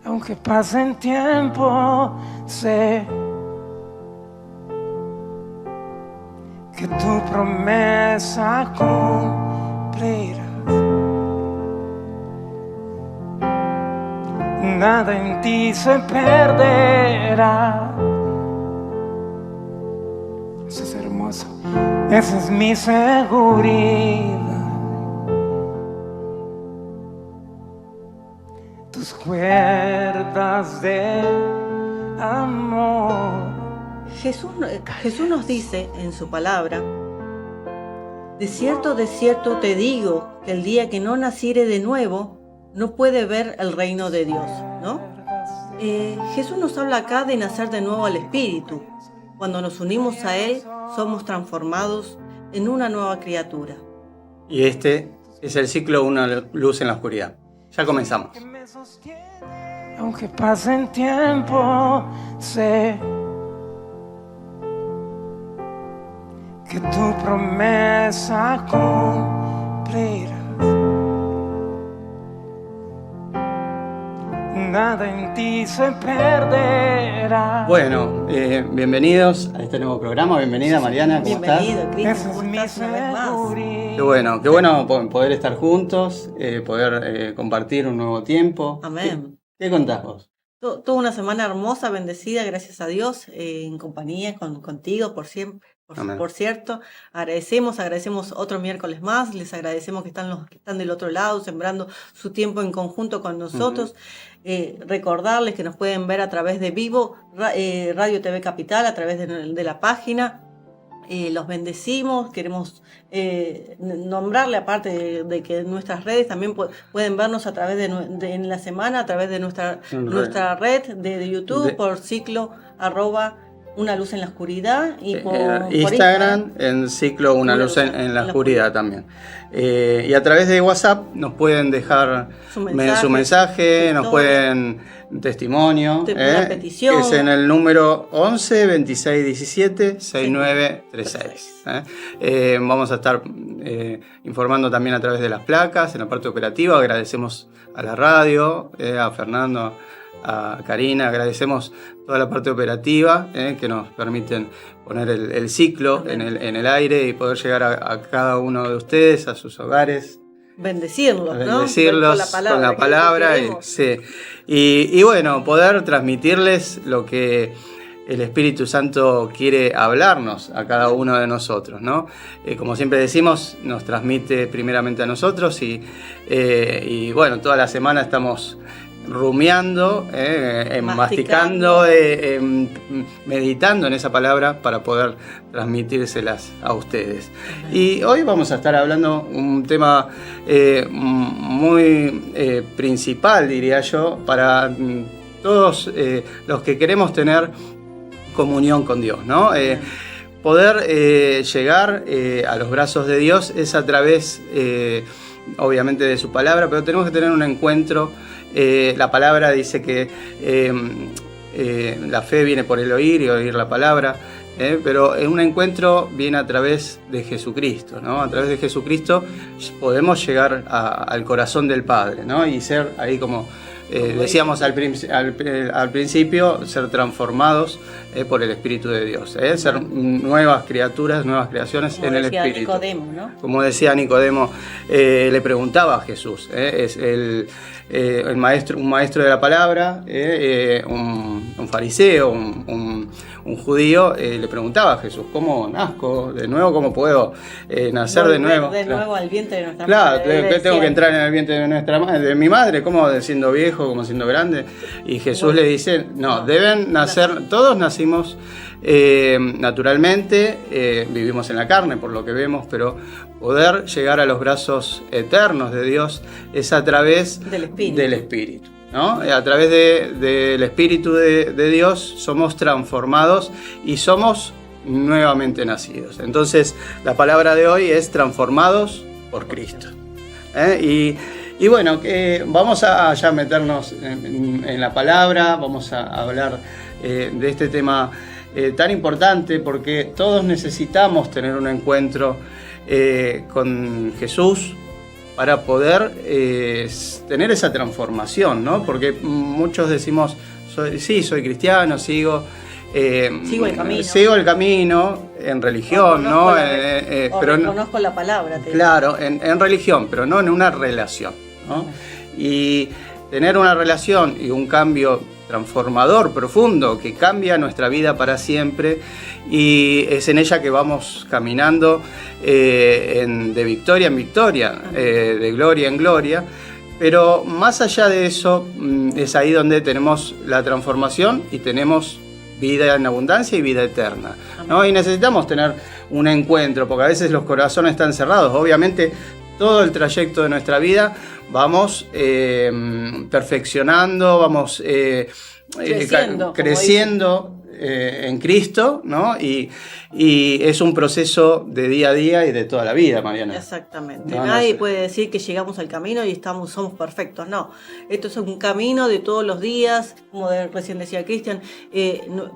Aunque pasen tiempo, sé que tu promesa cumplirás. Nada en ti se perderá. Eso es hermoso. Esa es mi seguridad. Tus cuerdas de amor. Jesús nos dice en su palabra: de cierto te digo, que el día que no naciere de nuevo, no puede ver el reino de Dios, ¿no? Jesús nos habla acá de nacer de nuevo al Espíritu. Cuando nos unimos a Él, somos transformados en una nueva criatura. Y este es el ciclo Una luz en la oscuridad. Ya comenzamos. Aunque pasen tiempo, sé que tu promesa cumplirás. Nada en ti se perderá. Bueno, bienvenidos a este nuevo programa. Bienvenida, Mariana, ¿cómo estás? Bienvenido, Cristian, ¿cómo estás una vez más? Qué bueno poder estar juntos, poder compartir un nuevo tiempo. Amén. ¿Qué contás vos? Toda una semana hermosa, bendecida, gracias a Dios, en compañía contigo por siempre. Por cierto, agradecemos otro miércoles más, les agradecemos que están los que están del otro lado, sembrando su tiempo en conjunto con nosotros. Recordarles que nos pueden ver a través de Vivo, Radio TV Capital, a través de la página. Los bendecimos, queremos nombrarle, aparte de que nuestras redes también pueden vernos a través en la semana, a través de nuestra red de YouTube, por ciclo @Una luz en la oscuridad, y por Instagram en ciclo Una luz en la oscuridad también. Y a través de WhatsApp nos pueden dejar su mensaje, nos pueden testimonio, una petición, que es en el número 11 26 17 6936. Vamos a estar informando también a través de las placas en la parte operativa. Agradecemos a la radio, a Fernando, a Karina, agradecemos toda la parte operativa que nos permiten poner el ciclo en el aire y poder llegar a cada uno de ustedes, a sus hogares. Bendecirlos, ¿no? Con la palabra. Y bueno, poder transmitirles lo que el Espíritu Santo quiere hablarnos a cada uno de nosotros, ¿no? Como siempre decimos, nos transmite primeramente a nosotros y bueno, toda la semana estamos rumiando, masticando, meditando en esa palabra para poder transmitírselas a ustedes. Y hoy vamos a estar hablando un tema muy principal, diría yo, para todos los que queremos tener comunión con Dios, ¿no? Poder llegar a los brazos de Dios es a través, obviamente, de su palabra, pero tenemos que tener un encuentro. La palabra dice que la fe viene por el oír y oír la palabra, pero un encuentro viene a través de Jesucristo, ¿no? A través de Jesucristo podemos llegar al corazón del Padre, ¿no? Y ser ahí como decíamos al principio, ser transformados por el Espíritu de Dios, ser nuevas criaturas, nuevas creaciones en el Espíritu. Nicodemo, ¿no? Como decía Nicodemo, le preguntaba a Jesús, es un maestro de la palabra, un fariseo, un judío, le preguntaba a Jesús: ¿cómo nazco de nuevo? ¿Cómo puedo nacer de nuevo? De nuevo al vientre de nuestra madre. Claro, ¿qué tengo que entrar en el vientre de mi madre? ¿Cómo siendo viejo, como siendo grande? Y Jesús le dice: no, deben nacer, todos nacimos naturalmente, vivimos en la carne por lo que vemos, pero poder llegar a los brazos eternos de Dios es a través del Espíritu, ¿no? A través del Espíritu de Dios somos transformados y somos nuevamente nacidos. Entonces, la palabra de hoy es transformados por Cristo. Y bueno, vamos a ya meternos en la palabra, vamos a hablar de este tema tan importante, porque todos necesitamos tener un encuentro con Jesús, para poder tener esa transformación, ¿no? Porque muchos decimos, soy cristiano, sigo el camino en religión, ¿no? Pero conozco la palabra. Claro, en religión, pero no en una relación, ¿no? Y tener una relación y un cambio transformador, profundo, que cambia nuestra vida para siempre, y es en ella que vamos caminando de victoria en victoria, de gloria en gloria. Pero más allá de eso, es ahí donde tenemos la transformación y tenemos vida en abundancia y vida eterna, ¿no? Y necesitamos tener un encuentro, porque a veces los corazones están cerrados. Obviamente, todo el trayecto de nuestra vida vamos perfeccionando, vamos creciendo en Cristo, ¿no? Y es un proceso de día a día y de toda la vida, Mariana. Exactamente. Nadie puede decir que llegamos al camino y somos perfectos. No. Esto es un camino de todos los días, como recién decía Cristian.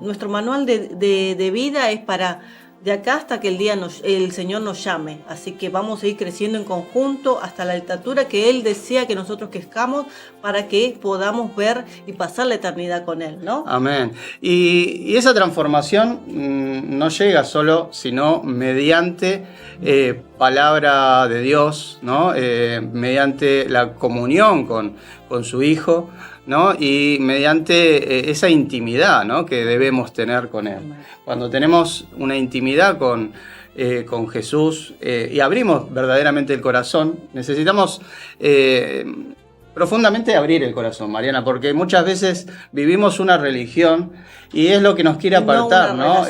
Nuestro manual de vida es para de acá hasta que el Señor nos llame. Así que vamos a ir creciendo en conjunto hasta la estatura que Él desea que nosotros crezcamos, para que podamos ver y pasar la eternidad con Él, ¿no? Amén. Y esa transformación no llega solo, sino mediante palabra de Dios, ¿no? Mediante la comunión con su Hijo, ¿no? Y mediante esa intimidad, ¿no? Que debemos tener con Él. Cuando tenemos una intimidad con Jesús y abrimos verdaderamente el corazón, necesitamos profundamente abrir el corazón, Mariana, porque muchas veces vivimos una religión y es lo que nos quiere apartar, ¿no?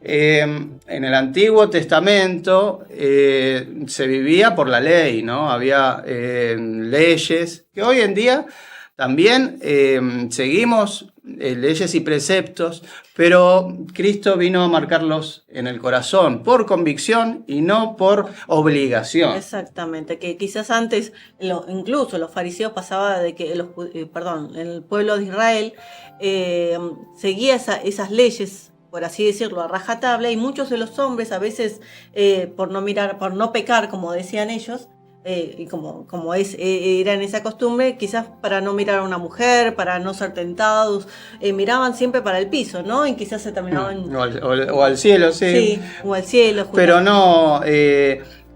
En el Antiguo Testamento se vivía por la ley, ¿no? Había leyes que hoy en día también seguimos leyes y preceptos, pero Cristo vino a marcarlos en el corazón por convicción y no por obligación. Exactamente, que quizás antes, incluso los fariseos pasaba de que el pueblo de Israel seguía esas leyes, por así decirlo, a rajatabla, y muchos de los hombres a veces por no pecar, como decían ellos, y como era en esa costumbre, quizás para no mirar a una mujer, para no ser tentados, miraban siempre para el piso, ¿no? Y quizás se terminaban... O al cielo, sí. Sí, o al cielo. Pero no...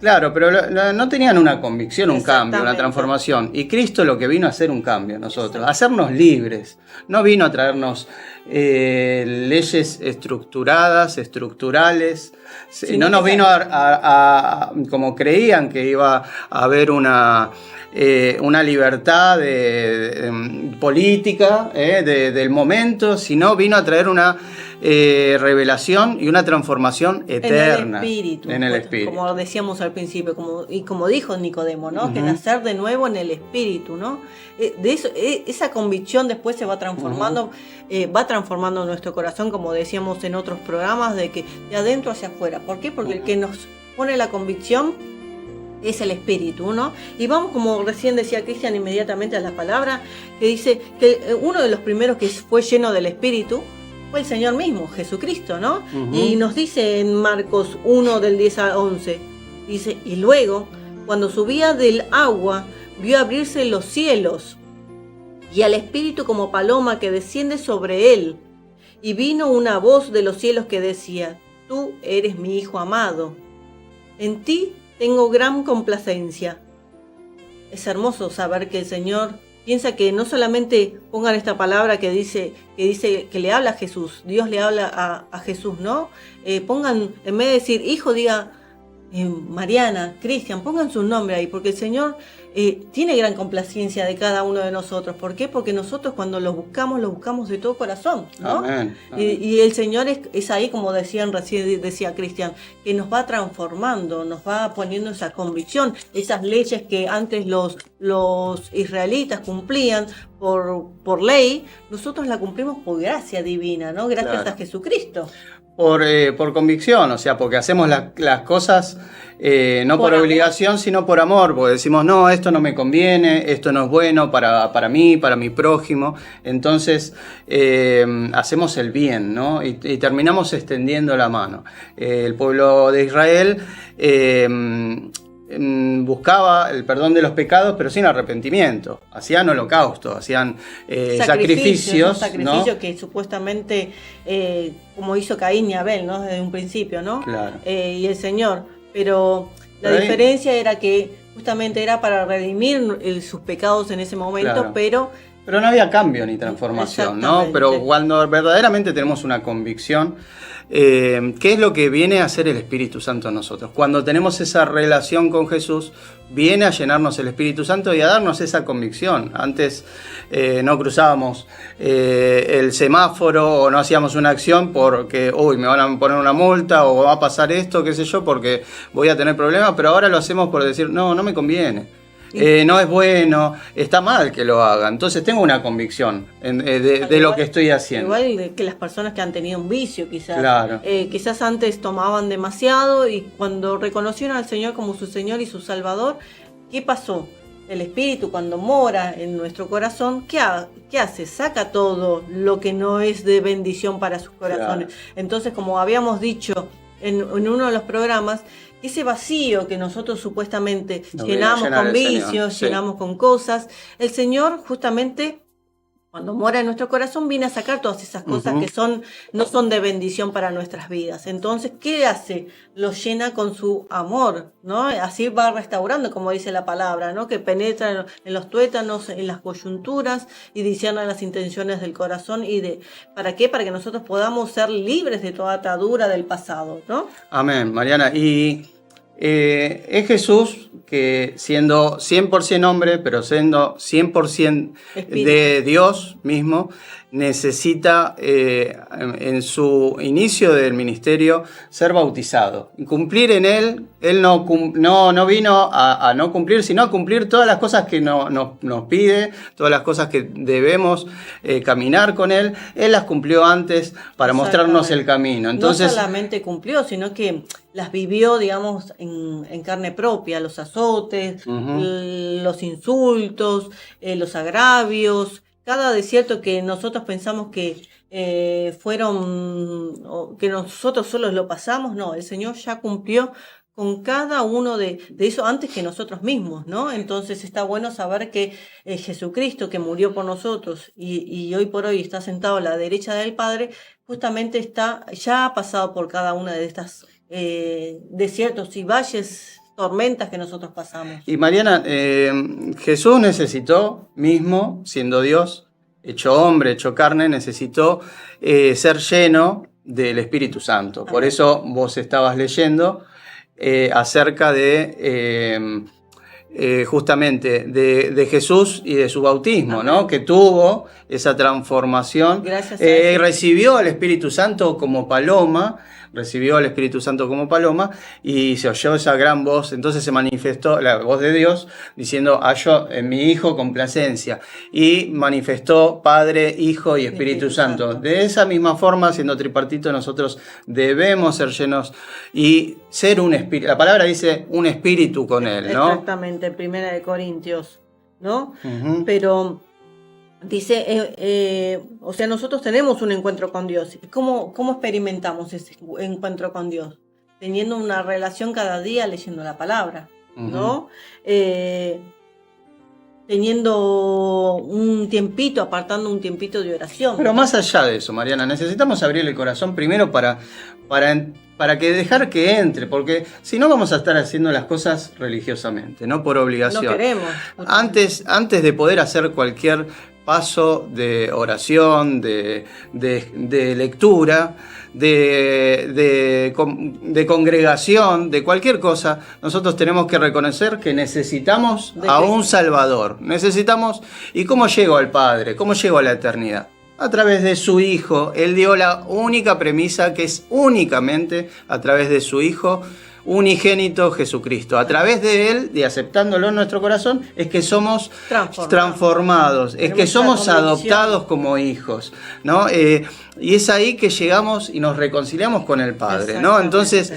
Claro, pero no tenían una convicción, un cambio, una transformación. Y Cristo lo que vino a hacer un cambio en nosotros, a hacernos libres. No vino a traernos leyes estructuradas, estructurales. Sí, no nos vino a como creían que iba a haber una libertad política del momento, sino vino a traer una revelación y una transformación eterna en el espíritu, como decíamos al principio, como dijo Nicodemo, ¿no? Que nacer de nuevo en el espíritu, ¿no? De eso, esa convicción después se va transformando, va transformando nuestro corazón, como decíamos en otros programas, de que de adentro hacia afuera. ¿Por qué? Porque el que nos pone la convicción es el espíritu, ¿no? Y vamos, como recién decía Cristian, inmediatamente a la palabra, que dice que uno de los primeros que fue lleno del espíritu fue el Señor mismo, Jesucristo, ¿no? Y nos dice en Marcos 1, del 10 al 11, dice, y luego, cuando subía del agua, vio abrirse los cielos, y al Espíritu como paloma que desciende sobre él, y vino una voz de los cielos que decía, tú eres mi Hijo amado, en ti tengo gran complacencia. Es hermoso saber que el Señor piensa que no solamente pongan esta palabra que dice que le habla a Jesús, Dios le habla a Jesús, ¿no? Pongan, en vez de decir hijo, diga Mariana, Cristian, pongan su nombre ahí, porque el Señor tiene gran complacencia de cada uno de nosotros. ¿Por qué? Porque nosotros cuando los buscamos de todo corazón, ¿no? Amén. Y el Señor es ahí, como recién decía Cristian, que nos va transformando, nos va poniendo esa convicción, esas leyes que antes los israelitas cumplían por ley, nosotros la cumplimos por gracia divina, ¿no? Gracias a Jesucristo. Por convicción, o sea, porque hacemos las cosas no por obligación, sino por amor, porque decimos, no, esto no me conviene, esto no es bueno para mí, para mi prójimo, entonces hacemos el bien, ¿no? Y terminamos extendiendo la mano. El pueblo de Israel buscaba el perdón de los pecados, pero sin arrepentimiento. Hacían holocausto, hacían sacrificios, ¿no? Que supuestamente, como hizo Caín y Abel, ¿no? Desde un principio, ¿no? Claro. Y el Señor. Pero la diferencia era que justamente era para redimir sus pecados en ese momento, claro. Pero no había cambio ni transformación, ¿no? Pero cuando verdaderamente tenemos una convicción, ¿qué es lo que viene a hacer el Espíritu Santo en nosotros? Cuando tenemos esa relación con Jesús, viene a llenarnos el Espíritu Santo y a darnos esa convicción. Antes no cruzábamos el semáforo o no hacíamos una acción porque, me van a poner una multa o va a pasar esto, qué sé yo, porque voy a tener problemas, pero ahora lo hacemos por decir, no me conviene. No es bueno, está mal que lo haga. Entonces tengo una convicción de lo que estoy haciendo. Igual que las personas que han tenido un vicio, quizás. Claro. Quizás antes tomaban demasiado y cuando reconocieron al Señor como su Señor y su Salvador, ¿qué pasó? El Espíritu, cuando mora en nuestro corazón, ¿qué hace? Saca todo lo que no es de bendición para sus corazones. Claro. Entonces, como habíamos dicho en uno de los programas, ese vacío que nosotros supuestamente llenamos con vicios, llenamos con cosas, el Señor justamente cuando mora en nuestro corazón viene a sacar todas esas cosas que no son de bendición para nuestras vidas. Entonces, ¿qué hace? Los llena con su amor, ¿no? Así va restaurando, como dice la palabra, ¿no? Que penetra en los tuétanos, en las coyunturas y discierne las intenciones del corazón. ¿Para qué? Para que nosotros podamos ser libres de toda atadura del pasado, ¿no? Amén, Mariana. Y es Jesús que siendo 100% hombre, pero siendo 100% de Dios mismo, necesita en su inicio del ministerio ser bautizado. Y cumplir en él no vino a no cumplir, sino a cumplir todas las cosas que nos pide, todas las cosas que debemos caminar con él. Él las cumplió antes para mostrarnos el camino. Entonces, no solamente cumplió, sino que las vivió, digamos, en carne propia, los azotes, los insultos, los agravios, cada desierto que nosotros pensamos que que nosotros solos lo pasamos, no, el Señor ya cumplió con cada uno de eso antes que nosotros mismos, ¿no? Entonces está bueno saber que Jesucristo, que murió por nosotros y hoy por hoy está sentado a la derecha del Padre, justamente ya ha pasado por cada una de estas desiertos y valles, tormentas que nosotros pasamos. Y Mariana, Jesús necesitó mismo, siendo Dios, hecho hombre, hecho carne, necesitó ser lleno del Espíritu Santo. Por eso vos estabas leyendo acerca de justamente de Jesús y de su bautismo, ¿no? Que tuvo esa transformación. Gracias a recibió al Espíritu Santo como paloma. Recibió al Espíritu Santo como paloma y se oyó esa gran voz. Entonces se manifestó la voz de Dios diciendo: hallo en mi Hijo complacencia. Y manifestó Padre, Hijo y Espíritu Santo. De esa misma forma, siendo tripartito, nosotros debemos ser llenos y ser un espíritu. La palabra dice un espíritu con Él, ¿no? Exactamente, 1 Corintios, ¿no? Pero dice, o sea, nosotros tenemos un encuentro con Dios. ¿Cómo experimentamos ese encuentro con Dios? Teniendo una relación cada día leyendo la palabra, ¿no? Teniendo un tiempito, apartando un tiempito de oración. Pero más allá de eso, Mariana, necesitamos abrir el corazón primero para que dejar que entre, porque si no vamos a estar haciendo las cosas religiosamente, no por obligación. No queremos. Antes de poder hacer cualquier paso de oración, de lectura, de congregación, de cualquier cosa, nosotros tenemos que reconocer que necesitamos a un Salvador. Necesitamos. ¿Y cómo llego al Padre? ¿Cómo llego a la eternidad? A través de su Hijo. Él dio la única premisa, que es únicamente a través de su Hijo unigénito Jesucristo. A través de Él, y aceptándolo en nuestro corazón, es que somos transformados, es que somos adoptados como hijos, ¿no? Y es ahí que llegamos y nos reconciliamos con el Padre, ¿no? Entonces,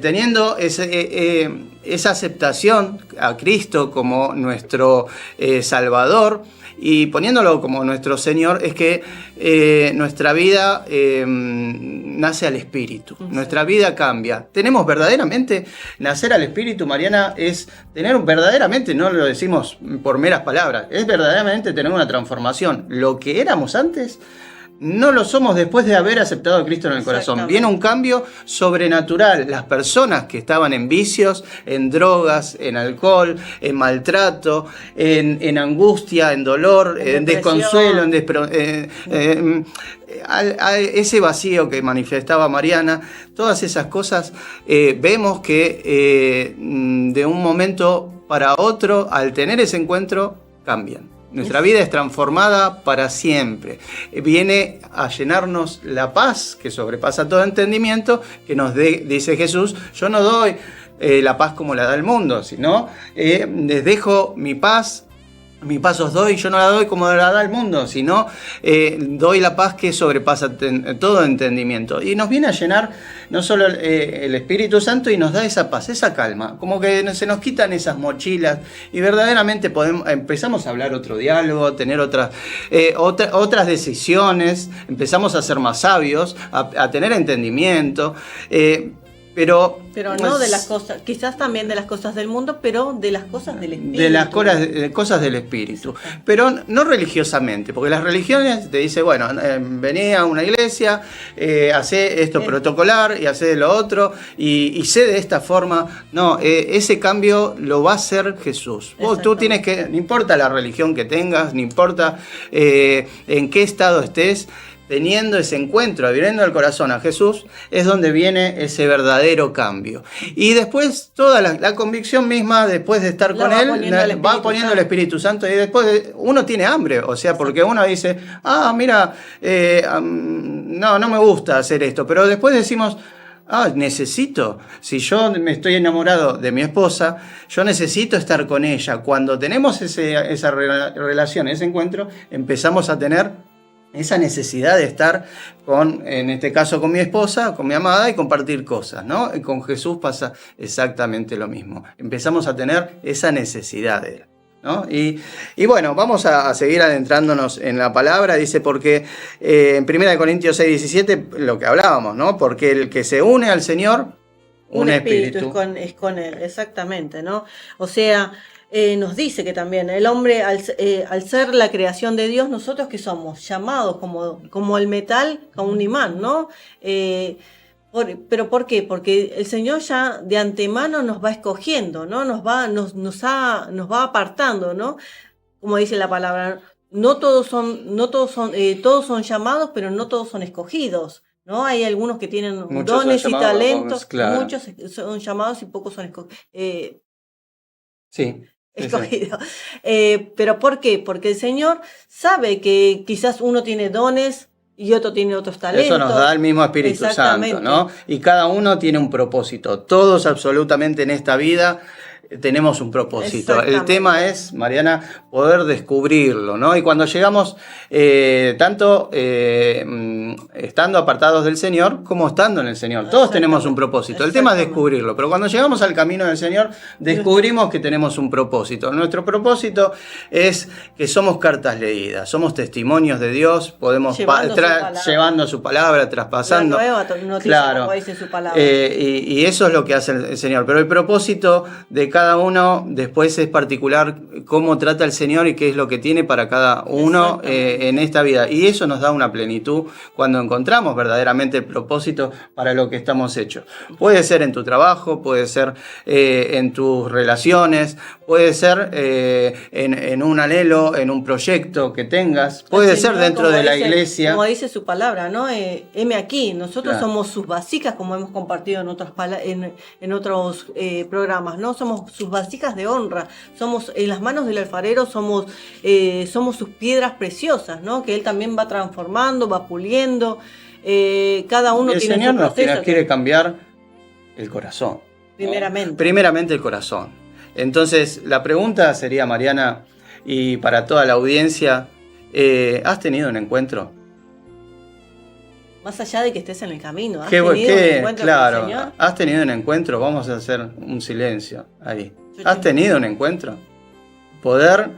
teniendo esa aceptación a Cristo como nuestro Salvador, y poniéndolo como nuestro Señor, es que nuestra vida nace al Espíritu, nuestra vida cambia. Tenemos verdaderamente, nacer al Espíritu, Mariana, es tener verdaderamente, no lo decimos por meras palabras, es verdaderamente tener una transformación. Lo que éramos antes, no lo somos después de haber aceptado a Cristo en el corazón. Viene un cambio sobrenatural. Las personas que estaban en vicios, en drogas, en alcohol, en maltrato, en angustia, en dolor, en desconsuelo, ese vacío que manifestaba Mariana, todas esas cosas, vemos que de un momento para otro, al tener ese encuentro, cambian. Nuestra vida es transformada para siempre. Viene a llenarnos la paz que sobrepasa todo entendimiento, que nos dice Jesús, yo no doy la paz como la da el mundo, sino les dejo mi paz os doy, yo no la doy como la da el mundo, sino doy la paz que sobrepasa todo entendimiento. Y nos viene a llenar no solo el Espíritu Santo, y nos da esa paz, esa calma, como que se nos quitan esas mochilas y verdaderamente empezamos a hablar otro diálogo, tener otras decisiones, empezamos a ser más sabios, a tener entendimiento. Pero no de las cosas, quizás también de las cosas del mundo, pero de las cosas del Espíritu. De las cosas del Espíritu. Pero no religiosamente, porque las religiones te dicen, bueno, vení a una iglesia, hacé esto protocolar y hacé lo otro, y sé de esta forma. No, ese cambio lo va a hacer Jesús. Tú tienes que, no importa la religión que tengas, no importa en qué estado estés, teniendo ese encuentro, abriendo el corazón a Jesús, es donde viene ese verdadero cambio. Y después toda la convicción misma, después de estar con Él, va poniendo el Espíritu Santo, y después uno tiene hambre, o sea, porque uno dice, mira, no me gusta hacer esto, pero después decimos, necesito, si yo me estoy enamorado de mi esposa, yo necesito estar con ella. Cuando tenemos esa relación, ese encuentro, empezamos a tener esa necesidad de estar en este caso con mi esposa, con mi amada, y compartir cosas, ¿no? Y con Jesús pasa exactamente lo mismo. Empezamos a tener esa necesidad de Él, ¿no? Y bueno, vamos a seguir adentrándonos en la palabra. Dice, porque en 1 Corintios 6:17, lo que hablábamos, ¿no? Porque el que se une al Señor, un espíritu. Es con Él, exactamente, ¿no? O sea, nos dice que también el hombre, al ser la creación de Dios, nosotros que somos llamados como el metal, como un imán, ¿no? ¿Pero por qué? Porque el Señor ya de antemano nos va escogiendo, ¿no? Nos va apartando, ¿no? Como dice la palabra, todos son llamados, pero no todos son escogidos, ¿no? Hay algunos que tienen dones y talentos, claro. Muchos son llamados y pocos son escogidos. Sí. Escogido. ¿Pero por qué? Porque el Señor sabe que quizás uno tiene dones y otro tiene otros talentos. Eso nos da el mismo Espíritu Santo, ¿no? Y cada uno tiene un propósito. Todos absolutamente en esta vida tenemos un propósito. El tema es, Mariana, poder descubrirlo, ¿no? Y cuando llegamos, tanto estando apartados del Señor como estando en el Señor, todos tenemos un propósito. El tema es descubrirlo, pero cuando llegamos al camino del Señor, descubrimos que tenemos un propósito. Nuestro propósito es que somos cartas leídas, somos testimonios de Dios, podemos llevando su palabra, traspasando. La nueva noticia, claro, como dice su palabra. Y eso es lo que hace el Señor. Pero el propósito de cada uno después es particular, cómo trata el Señor y qué es lo que tiene para cada uno en esta vida. Y eso nos da una plenitud cuando encontramos verdaderamente el propósito para lo que estamos hechos. Puede ser en tu trabajo, puede ser en tus relaciones, puede ser en un anhelo, en un proyecto que tengas, puede ser dentro de la iglesia. Como dice su palabra, ¿no? Heme aquí, nosotros somos sus vasijas, como hemos compartido en otros programas, ¿no? Somos sus vasijas de honra, somos en las manos del alfarero, somos sus piedras preciosas, ¿no? Que él también va transformando, va puliendo, cada uno tiene su proceso. El Señor nos quiere cambiar el corazón. Primeramente el corazón. Entonces, la pregunta sería, Mariana, y para toda la audiencia, ¿has tenido un encuentro? Más allá de que estés en el camino, ¿has tenido un encuentro con el Señor? ¿Has tenido un encuentro? Vamos a hacer un silencio ahí. ¿Has tenido un encuentro? Poder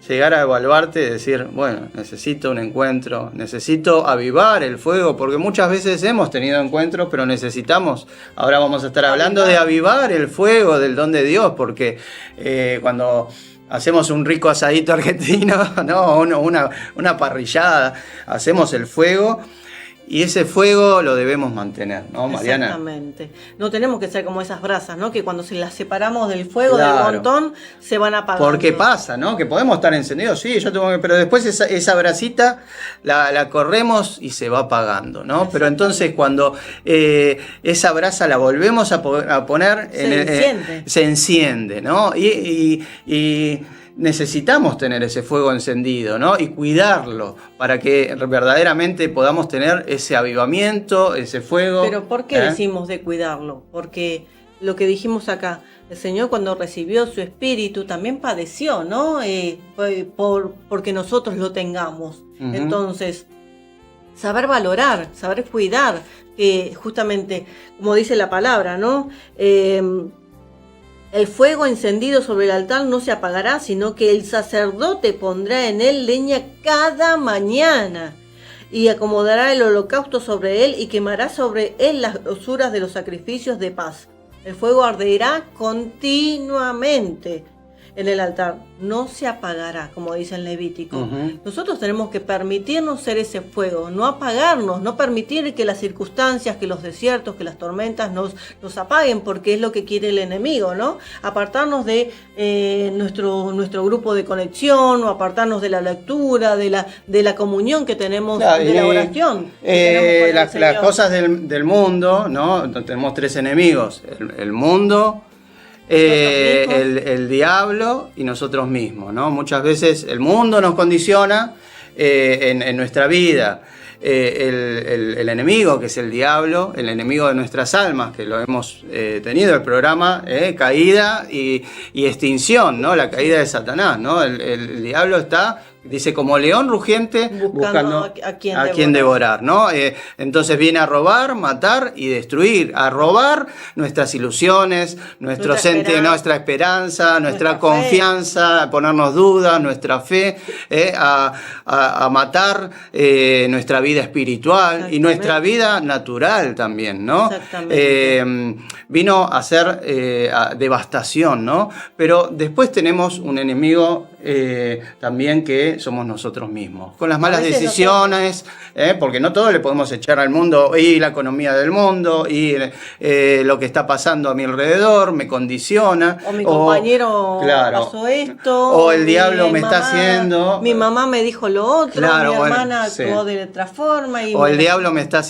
llegar a evaluarte y decir, bueno, necesito un encuentro, necesito avivar el fuego, porque muchas veces hemos tenido encuentros, pero necesitamos, ahora vamos a estar hablando de avivar el fuego del don de Dios, porque cuando hacemos un rico asadito argentino, ¿no? Una parrillada, hacemos el fuego. Y ese fuego lo debemos mantener, ¿no, Mariana? Exactamente. No tenemos que ser como esas brasas, ¿no? Que cuando se las separamos del fuego, claro, del montón, se van apagando. Porque pasa, ¿no? Que podemos estar encendidos, sí, pero después esa brasita la corremos y se va apagando, ¿no? Pero entonces cuando esa brasa la volvemos a poner... se enciende, ¿no? Y necesitamos tener ese fuego encendido, ¿no? Y cuidarlo para que verdaderamente podamos tener ese avivamiento, ese fuego. Pero ¿por qué decimos de cuidarlo? Porque lo que dijimos acá, el Señor cuando recibió su espíritu también padeció, ¿no? Porque nosotros lo tengamos. Uh-huh. Entonces, saber valorar, saber cuidar, que justamente, como dice la palabra, ¿no? El fuego encendido sobre el altar no se apagará, sino que el sacerdote pondrá en él leña cada mañana y acomodará el holocausto sobre él y quemará sobre él las grosuras de los sacrificios de paz. El fuego arderá continuamente en el altar, no se apagará, como dice el Levítico. Uh-huh. Nosotros tenemos que permitirnos ser ese fuego, no apagarnos, no permitir que las circunstancias, que los desiertos, que las tormentas nos apaguen, porque es lo que quiere el enemigo, ¿no? Apartarnos de nuestro grupo de conexión, o apartarnos de la lectura, de la comunión que tenemos, claro, de la oración. Las cosas del mundo, ¿no? Tenemos tres enemigos, el mundo, el diablo y nosotros mismos, ¿no? Muchas veces el mundo nos condiciona en nuestra vida. El enemigo, que es el diablo, el enemigo de nuestras almas, que lo hemos tenido el programa, caída y extinción, ¿no? La caída de Satanás, ¿no? El diablo está, dice, como león rugiente buscando a quien devorar, ¿no? Entonces viene a robar, matar y destruir, a robar nuestras ilusiones, nuestra esperanza, nuestra confianza, a ponernos dudas, nuestra fe, a matar nuestra vida espiritual y nuestra vida natural también, ¿no? Vino a hacer devastación, ¿no? Pero después tenemos un enemigo también que somos nosotros mismos, con las malas decisiones, porque no todo le podemos echar al mundo y la economía del mundo y lo que está pasando a mi alrededor me condiciona, o mi compañero pasó esto, o el diablo me está haciendo, mi mamá me dijo lo otro, mi hermana actuó de otra forma, o el diablo me está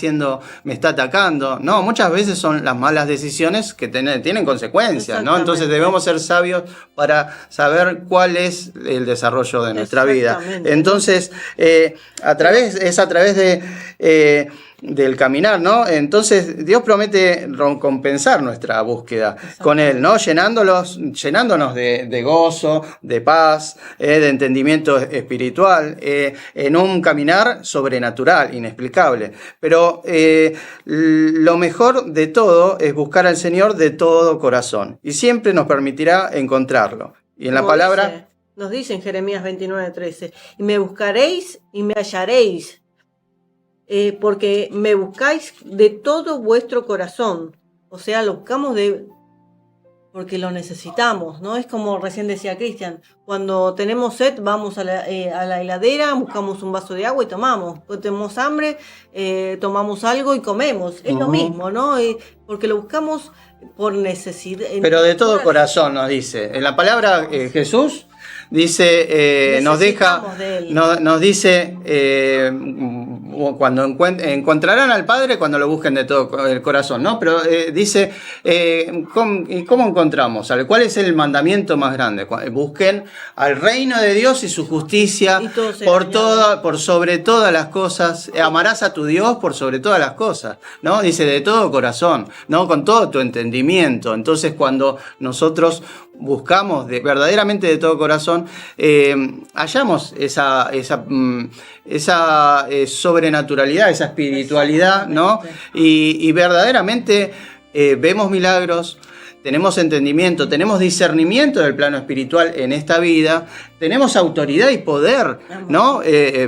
atacando. No, muchas veces son las malas decisiones que tienen consecuencias, ¿no? Entonces debemos ser sabios para saber cuál es el desarrollo de nuestra vida. Entonces, a través del caminar, ¿no? Entonces, Dios promete recompensar nuestra búsqueda con Él, ¿no? Llenándonos de gozo, de paz, de entendimiento espiritual, en un caminar sobrenatural, inexplicable. Pero lo mejor de todo es buscar al Señor de todo corazón y siempre nos permitirá encontrarlo. Y en la palabra... Nos dice en Jeremías 29:13, y me buscaréis y me hallaréis, porque me buscáis de todo vuestro corazón. O sea, lo buscamos porque lo necesitamos, ¿no? Es como recién decía Cristian, cuando tenemos sed vamos a la heladera, buscamos un vaso de agua y tomamos. Cuando tenemos hambre, tomamos algo y comemos. Es lo mismo, ¿no? Porque lo buscamos por necesidad. Pero de todo corazón nos dice. En la palabra Jesús dice, nos dice, cuando encontrarán al Padre cuando lo busquen de todo el corazón, ¿no? Pero dice, ¿cómo encontramos? ¿Cuál es el mandamiento más grande? Busquen al reino de Dios y su justicia por sobre todas las cosas. Amarás a tu Dios por sobre todas las cosas, ¿no? Dice de todo corazón, ¿no? Con todo tu entendimiento. Entonces, cuando nosotros buscamos verdaderamente de todo corazón, hallamos esa sobrenaturalidad, esa espiritualidad, ¿no? Y verdaderamente vemos milagros, tenemos entendimiento, tenemos discernimiento del plano espiritual en esta vida, tenemos autoridad y poder, ¿no? Y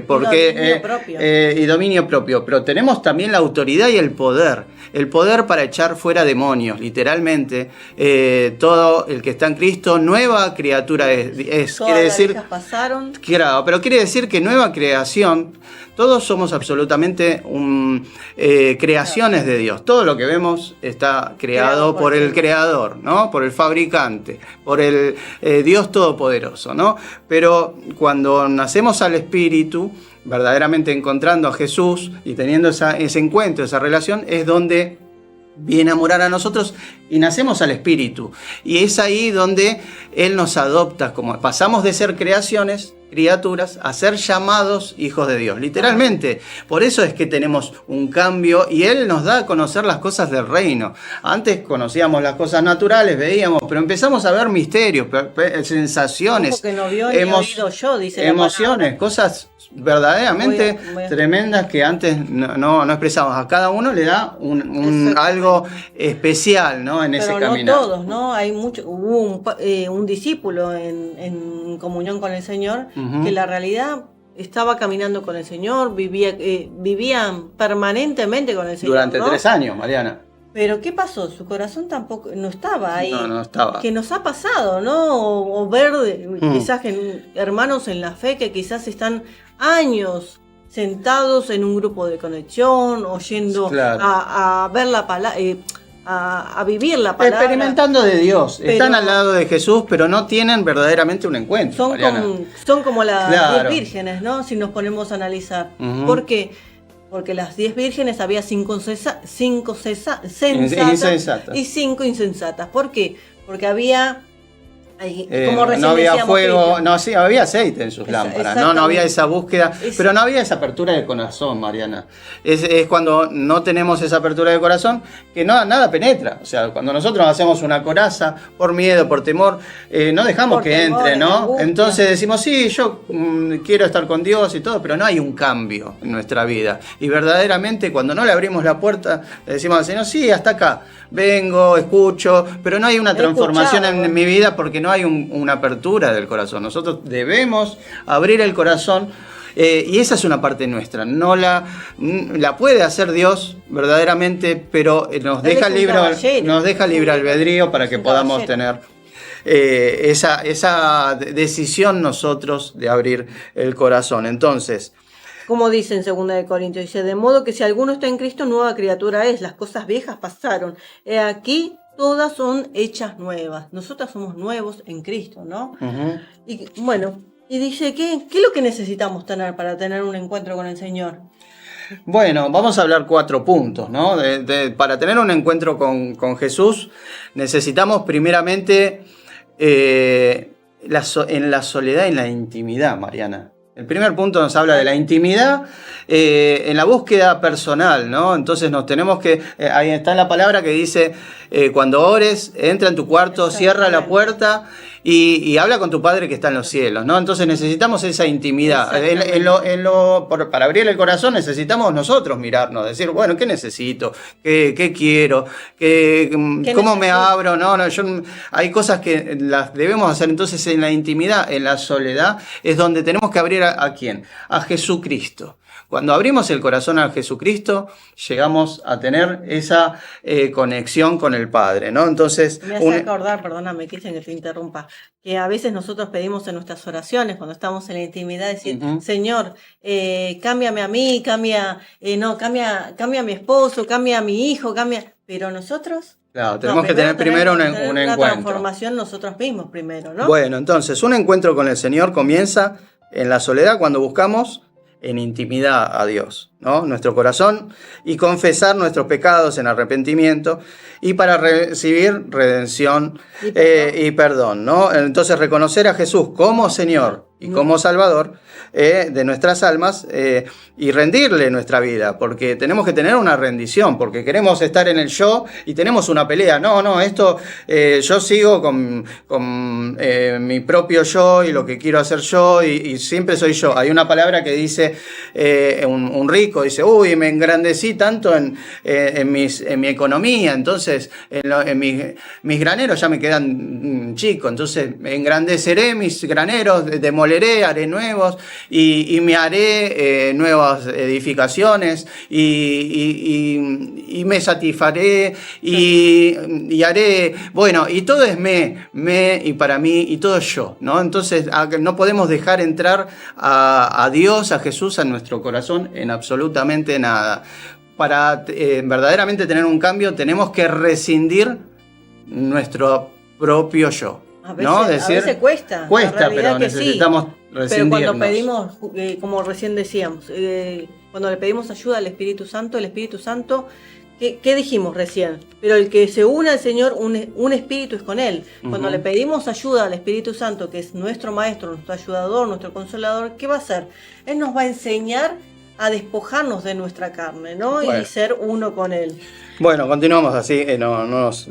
dominio propio, pero tenemos también la autoridad y el poder para echar fuera demonios, literalmente. Todo el que está en Cristo, nueva criatura es. Todas quiere las decir, viejas pasaron. Claro, pero quiere decir que nueva creación, todos somos absolutamente creaciones de Dios. Todo lo que vemos está creado por el Creador, ¿no? Por el fabricante, por el Dios Todopoderoso, ¿no? Pero cuando nacemos al Espíritu, verdaderamente encontrando a Jesús y teniendo ese encuentro, esa relación, es donde viene a morar a nosotros y nacemos al Espíritu. Y es ahí donde Él nos adopta, como pasamos de ser criaturas, a ser llamados hijos de Dios, literalmente. Por eso es que tenemos un cambio y Él nos da a conocer las cosas del reino. Antes conocíamos las cosas naturales, veíamos, pero empezamos a ver misterios, sensaciones, que no vio ni oído yo, dice emociones, cosas verdaderamente tremendas que antes no expresábamos. A cada uno le da algo especial, ¿no? En ese caminar. Pero no todos, ¿no? Hubo un discípulo en comunión con el Señor, que la realidad estaba caminando con el Señor, vivían permanentemente con el Señor. Durante 3 años, Mariana. Pero ¿qué pasó? Su corazón tampoco no estaba ahí. No estaba. Que nos ha pasado, ¿no? O ver quizás hermanos en la fe que quizás están años sentados en un grupo de conexión, oyendo a ver la palabra, a vivir la palabra. Experimentando de Dios. Están al lado de Jesús, pero no tienen verdaderamente un encuentro. Son como las 10 vírgenes, ¿no? Si nos ponemos a analizar. ¿Por qué? Porque las 10 vírgenes había 5 sensatas y 5 insensatas. ¿Por qué? Porque había... como recién no había decíamos, fuego, sí, había aceite en sus lámparas, no había esa búsqueda, pero no había esa apertura de corazón, Mariana. Es cuando no tenemos esa apertura de corazón que nada penetra. O sea, cuando nosotros hacemos una coraza por miedo, por temor, no dejamos que entre, ¿no? Entonces decimos, sí, yo quiero estar con Dios y todo, pero no hay un cambio en nuestra vida. Y verdaderamente cuando no le abrimos la puerta, le decimos al Señor, sí, hasta acá, vengo, escucho, pero no hay una transformación en mi vida porque no hay una apertura del corazón. Nosotros debemos abrir el corazón y esa es una parte nuestra. No la puede hacer Dios verdaderamente, pero nos deja libre albedrío para que podamos tener esa decisión nosotros de abrir el corazón. Entonces, como dice en 2 de Corintios, dice, de modo que si alguno está en Cristo, nueva criatura es, las cosas viejas pasaron. Aquí todas son hechas nuevas. Nosotras somos nuevos en Cristo, ¿no? Y bueno, y dice, ¿qué es lo que necesitamos tener para tener un encuentro con el Señor? Bueno, vamos a hablar 4 puntos, ¿no? Para tener un encuentro con Jesús, necesitamos primeramente en la soledad y en la intimidad, Mariana. El primer punto nos habla de la intimidad en la búsqueda personal, ¿no? Entonces nos tenemos que... ahí está la palabra que dice, cuando ores, entra en tu cuarto, cierra la puerta y habla con tu Padre que está en los cielos, ¿no? Entonces necesitamos esa intimidad. Para abrir el corazón necesitamos nosotros mirarnos, decir, bueno, ¿qué necesito? ¿Qué quiero? ¿Cómo me abro? Hay cosas que las debemos hacer. Entonces en la intimidad, en la soledad, es donde tenemos que abrir ¿a quién? A Jesucristo. Cuando abrimos el corazón a Jesucristo, llegamos a tener esa conexión con el Padre, ¿no? Entonces, me hace acordar, perdóname, Cristian, que te interrumpa, que a veces nosotros pedimos en nuestras oraciones, cuando estamos en la intimidad, decir, Señor, cámbiame a mí, cambia a mi esposo, cambia a mi hijo, pero nosotros... Claro, tenemos que tener primero un encuentro. Una transformación nosotros mismos primero, ¿no? Bueno, entonces, un encuentro con el Señor comienza en la soledad cuando buscamos en intimidad a Dios, ¿no? Nuestro corazón, y confesar nuestros pecados en arrepentimiento y para recibir redención y perdón, ¿no? Entonces reconocer a Jesús como Señor y como Salvador de nuestras almas y rendirle nuestra vida, porque tenemos que tener una rendición, porque queremos estar en el yo y tenemos una pelea. No, esto yo sigo con mi propio yo y lo que quiero hacer yo y siempre soy yo. Hay una palabra que dice, un rico dice, uy, me engrandecí tanto en mi economía, entonces en mis graneros ya me quedan chicos, entonces engrandeceré mis graneros, demoleré, haré nuevos y me haré nuevas edificaciones y me satisfaré y haré, bueno, y todo es me y para mí y todo es yo, ¿no? Entonces no podemos dejar entrar a Dios, a Jesús, a nuestro corazón en absolutamente nada. Para verdaderamente tener un cambio tenemos que rescindir nuestro propio yo. A veces, ¿no? Decir, a veces cuesta, pero necesitamos rescindirnos. Pero cuando pedimos, como recién decíamos, cuando le pedimos ayuda al Espíritu Santo, el Espíritu Santo, ¿qué dijimos recién? Pero el que se une al Señor, un espíritu es con Él. Cuando le pedimos ayuda al Espíritu Santo, que es nuestro Maestro, nuestro ayudador, nuestro consolador, ¿qué va a hacer? Él nos va a enseñar a despojarnos de nuestra carne, ¿no? Bueno. Y ser uno con Él. Bueno, continuamos así, no nos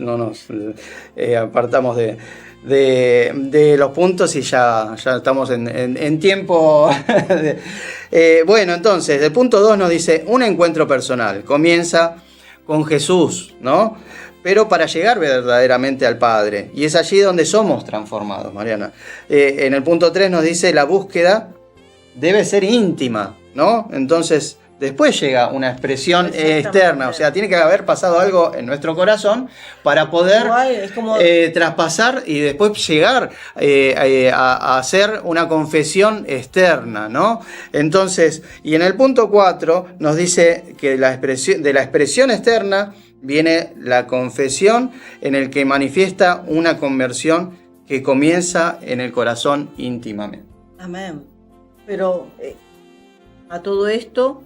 apartamos de los puntos y ya estamos en tiempo. Bueno, entonces, el punto 2 nos dice, un encuentro personal. Comienza con Jesús, ¿no? Pero para llegar verdaderamente al Padre. Y es allí donde somos transformados, Mariana. En el punto 3 nos dice, la búsqueda debe ser íntima, ¿no? Entonces, después llega una expresión externa, o sea, tiene que haber pasado algo en nuestro corazón para poder traspasar y después llegar a hacer una confesión externa, ¿no? Entonces, y en el punto 4 nos dice que de la expresión externa viene la confesión en el que manifiesta una conversión que comienza en el corazón íntimamente. Amén. Pero a todo esto,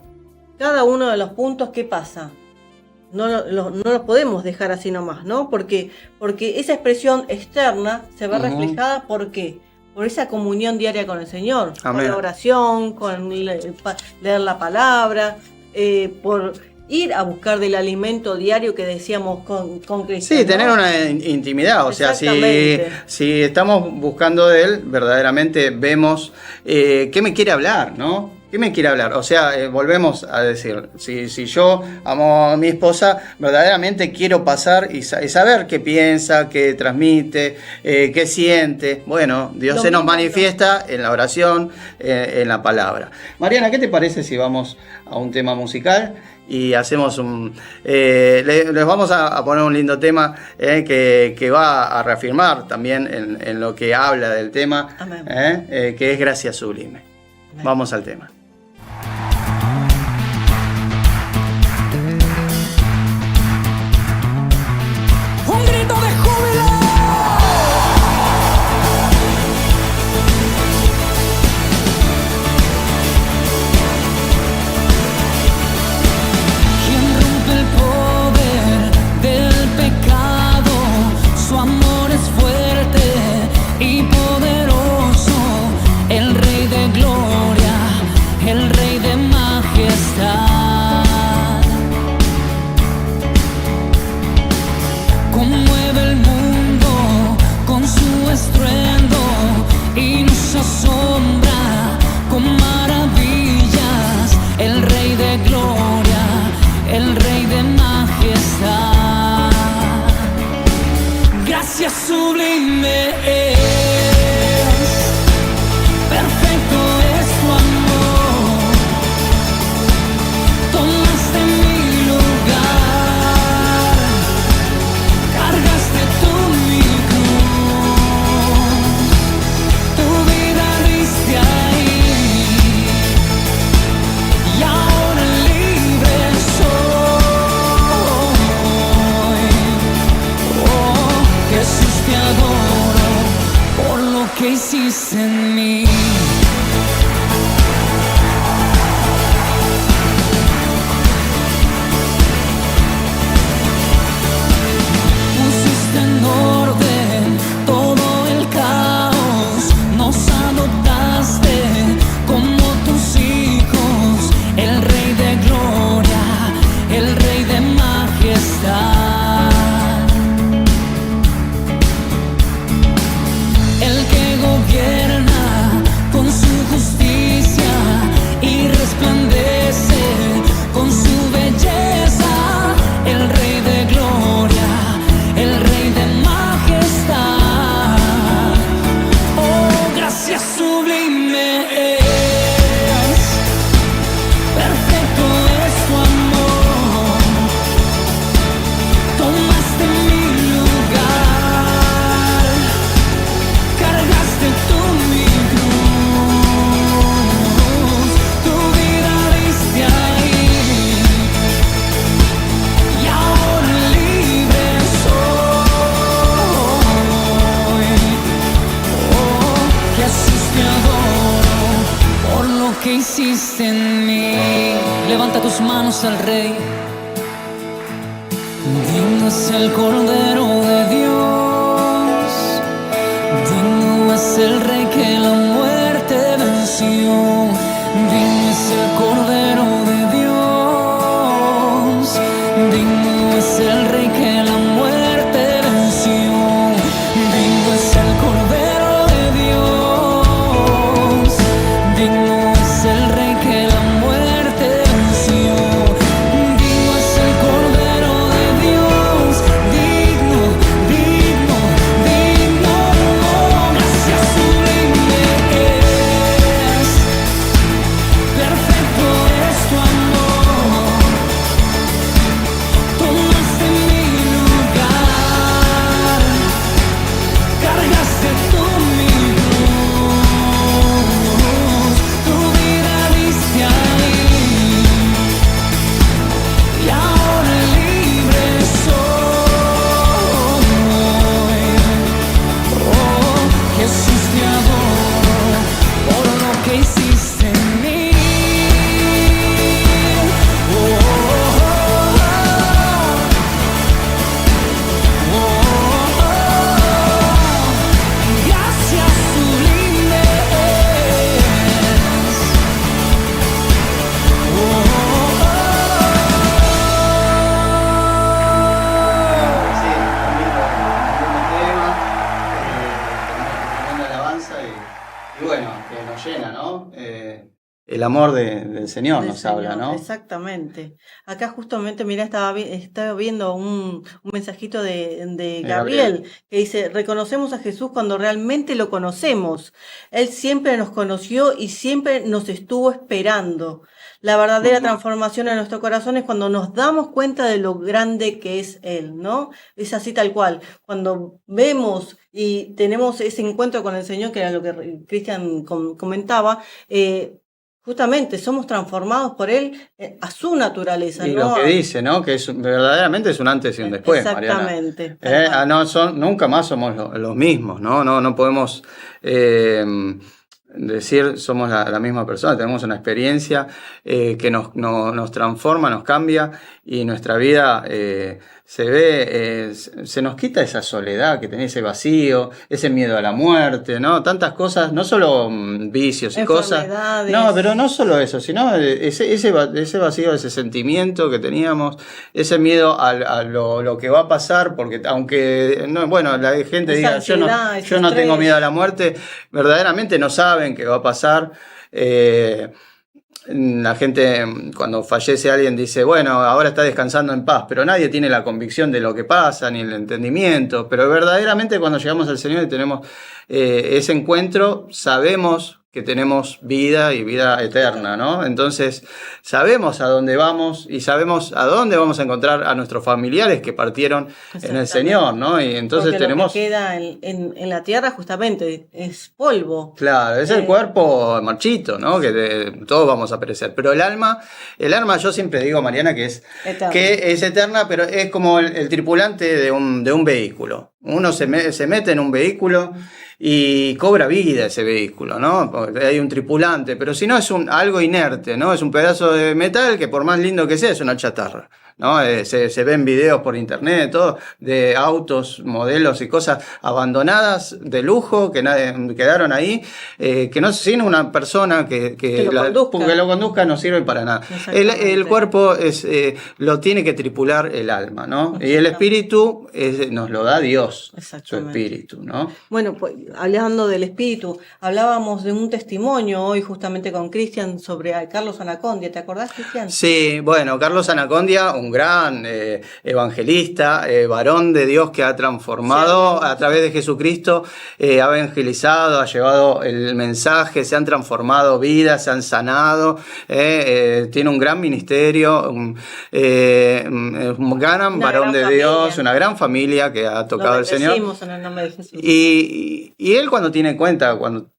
cada uno de los puntos, ¿qué pasa? No los podemos dejar así nomás, ¿no? Porque esa expresión externa se ve reflejada, ¿por qué? Por esa comunión diaria con el Señor. Amén. Con la oración, con leer la palabra, por ir a buscar del alimento diario que decíamos con Cristo. Sí, ¿no? Tener una intimidad, o sea, si estamos buscando de Él, verdaderamente vemos qué me quiere hablar, ¿no? ¿Qué me quiere hablar? O sea, volvemos a decir, si yo amo a mi esposa, verdaderamente quiero pasar y saber qué piensa, qué transmite, qué siente. Bueno, Dios se nos manifiesta en la oración, en la palabra. Mariana, ¿qué te parece si vamos a un tema musical? Y hacemos les vamos a poner un lindo tema que va a reafirmar también en lo que habla del tema, que es Gracia Sublime. Amén. Vamos al tema. Sublime es, perfecto es tu amor, tomaste mi lugar, cargaste tú mi cruz, tu vida diste ahí, y ahora libre soy. Jesús, te adoro. levanta tus manos al Rey. Digno es el Cordero de Dios, digno es el Rey que la muerte venció. Digno es el Cordero de Dios, digno es el Rey que la muerte venció. Digno es el Cordero de Dios, digno es el Rey que la muerte venció. Digno es el Cordero de Dios, digno, digno, digno. Gracias sublime es, perfecto es tu amor. Tomaste mi lugar, cargaste tú mi cruz, tu vida diste ahí, y ahora libre soy. Oh, Jesús, te adoro por lo que hiciste en mí. Oh, gracias sublime es. Sí, un lindo tema, tremenda alabanza y bueno, que nos llena, ¿no? El amor del Señor Del nos habla, Señor, ¿no? exactamente. Acá justamente, mira, estaba viendo un mensajito de De Gabriel que dice, reconocemos a Jesús cuando realmente lo conocemos. Él siempre nos conoció y siempre nos estuvo esperando. La verdadera transformación en nuestro corazón es cuando nos damos cuenta de lo grande que es Él, ¿no? Es así tal cual. Cuando vemos y tenemos ese encuentro con el Señor, que era lo que Cristian comentaba, justamente somos transformados por Él a su naturaleza, Y ¿no? lo que dice, ¿no? Que verdaderamente es un antes y un después, Mariana. Exactamente. tal cual. Nunca más somos los mismos, ¿no? No podemos decir somos la misma persona, tenemos una experiencia que nos transforma, nos cambia y nuestra vida se ve, se nos quita esa soledad que tenés, ese vacío, ese miedo a la muerte, ¿no? Tantas cosas, no solo vicios y cosas. Enfermedades. No, pero no solo eso, sino ese vacío, ese sentimiento que teníamos, ese miedo a lo que va a pasar, porque aunque, no, bueno, la gente Esa diga, ansiedad, ese yo no tengo estrés. miedo a la muerte, verdaderamente no saben qué va a pasar. La gente cuando fallece alguien dice, bueno, ahora está descansando en paz, pero nadie tiene la convicción de lo que pasa, ni el entendimiento, pero verdaderamente cuando llegamos al Señor y tenemos ese encuentro, sabemos que tenemos vida y vida eterna, ¿no? Entonces sabemos a dónde vamos y sabemos a dónde vamos a encontrar a nuestros familiares que partieron en el Señor, ¿no? Y entonces Porque tenemos... lo que queda en la tierra justamente es polvo. Claro, es el cuerpo marchito, ¿no? Que todos vamos a perecer. Pero el alma, yo siempre digo, Mariana, que es eterna, pero es como el tripulante de un vehículo. Uno se mete en un vehículo y cobra vida ese vehículo, ¿no? Porque hay un tripulante, pero si no es algo inerte, ¿no? Es un pedazo de metal que por más lindo que sea es una chatarra, ¿no? Se ven videos por internet, todo, de autos, modelos y cosas abandonadas de lujo que quedaron ahí, que no sin una persona que lo conduzca no sirve para nada. El cuerpo lo tiene que tripular el alma, ¿no? Y el espíritu nos lo da Dios, su espíritu, ¿no? Bueno, pues hablando del espíritu, hablábamos de un testimonio hoy justamente con Cristian sobre a Carlos Anacondia. ¿Te acordás, Cristian? Sí, bueno, Carlos Anacondia, un gran evangelista, varón de Dios que ha transformado a través de Jesucristo, ha evangelizado, ha llevado el mensaje, se han transformado vidas, se han sanado, tiene un gran ministerio, un gran varón de Dios, una gran familia que ha tocado el Señor. En el nombre de Jesús. Y él cuando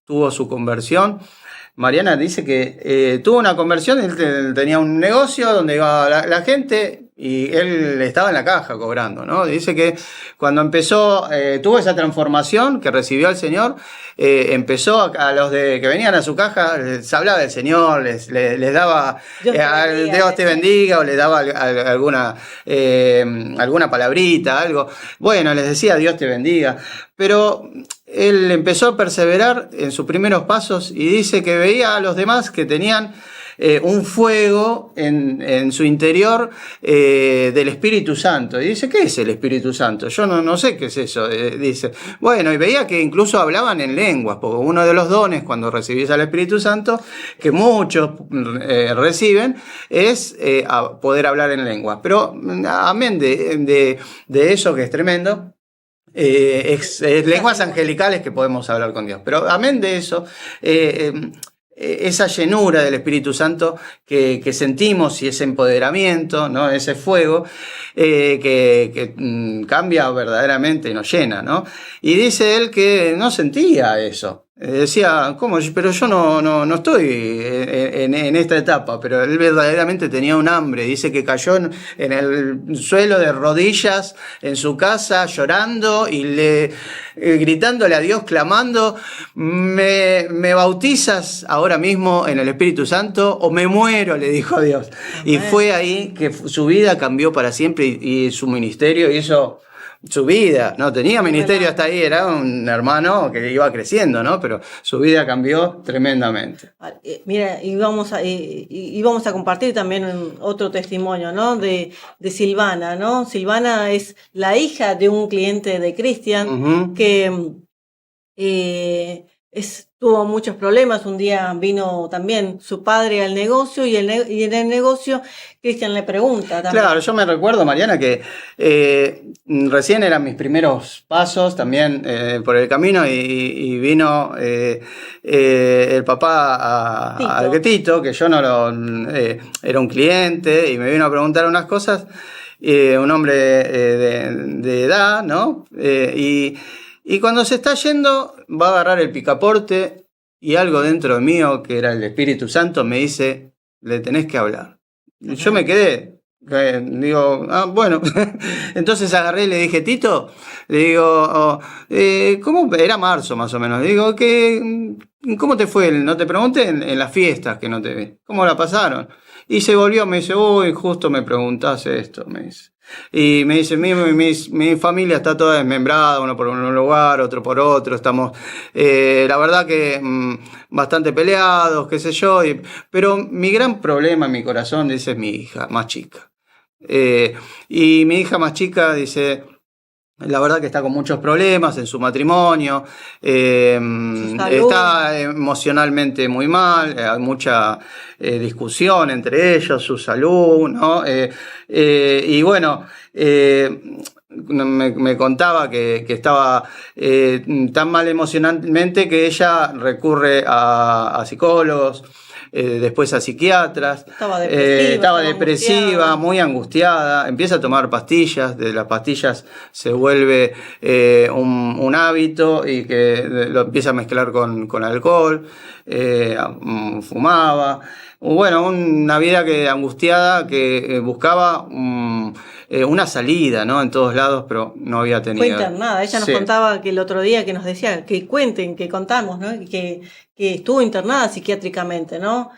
tuvo su conversión, Mariana dice que tuvo una conversión, él tenía un negocio donde iba la gente y él estaba en la caja cobrando, ¿no? Dice que cuando empezó, tuvo esa transformación que recibió al Señor, empezó a los que venían a su caja, les hablaba del Señor, les daba Dios te bendiga, o les daba alguna palabrita, algo. Bueno, les decía Dios te bendiga, pero él empezó a perseverar en sus primeros pasos y dice que veía a los demás que tenían un fuego en su interior del Espíritu Santo. Y dice, ¿qué es el Espíritu Santo? Yo no sé qué es eso. Dice, bueno, y veía que incluso hablaban en lenguas, porque uno de los dones cuando recibís al Espíritu Santo, que muchos reciben, es poder hablar en lenguas. Pero amén de eso que es tremendo, lenguas angelicales que podemos hablar con Dios. Pero amén de eso, esa llenura del Espíritu Santo que sentimos y ese empoderamiento, ¿no? Ese fuego que cambia verdaderamente y nos llena, ¿no? Y dice él que no sentía eso. Decía, ¿cómo? Pero yo no estoy en esta etapa, pero él verdaderamente tenía un hambre. Dice que cayó en el suelo de rodillas en su casa llorando y gritándole a Dios, clamando, me bautizas ahora mismo en el Espíritu Santo o me muero, le dijo a Dios. Amén. Y fue ahí que su vida cambió para siempre y su ministerio hizo su vida, no tenía ministerio hasta ahí, era un hermano que iba creciendo, ¿no? Pero su vida cambió tremendamente. Mira, y vamos a compartir también otro testimonio, ¿no? De Silvana, ¿no? Silvana es la hija de un cliente de Cristian que tuvo muchos problemas. Un día vino también su padre al negocio y en el negocio Cristian le pregunta también. Claro, yo me recuerdo, Mariana, que recién eran mis primeros pasos también por el camino y vino el papá al Tito, que yo era un cliente y me vino a preguntar unas cosas, un hombre de edad, ¿no? Y cuando se está yendo, va a agarrar el picaporte y algo dentro de mío, que era el Espíritu Santo, me dice, le tenés que hablar. Y yo me quedé, digo, bueno. Entonces agarré y le dije, Tito, le digo, ¿cómo? Era marzo más o menos. Le digo, ¿cómo te fue? No te pregunté en las fiestas que no te vi. ¿Cómo la pasaron? Y se volvió, me dice, uy, justo me preguntás esto, me dice. Y me dice, mi familia está toda desmembrada, uno por un lugar, otro por otro, estamos, la verdad que bastante peleados, qué sé yo, pero mi gran problema en mi corazón, dice, es mi hija más chica. Y mi hija más chica, dice, la verdad que está con muchos problemas en su matrimonio, está emocionalmente muy mal, hay mucha discusión entre ellos, su salud, ¿no? Y bueno, me contaba que estaba tan mal emocionalmente que ella recurre a psicólogos, después a psiquiatras, estaba depresiva, muy angustiada, empieza a tomar pastillas, de las pastillas se vuelve un hábito y que lo empieza a mezclar con alcohol, fumaba, bueno, una vida angustiada que buscaba una salida, ¿no? En todos lados, pero no había tenido. Fue internada. Ella nos contaba que el otro día que nos decía que contamos, ¿no? Que estuvo internada psiquiátricamente, ¿no?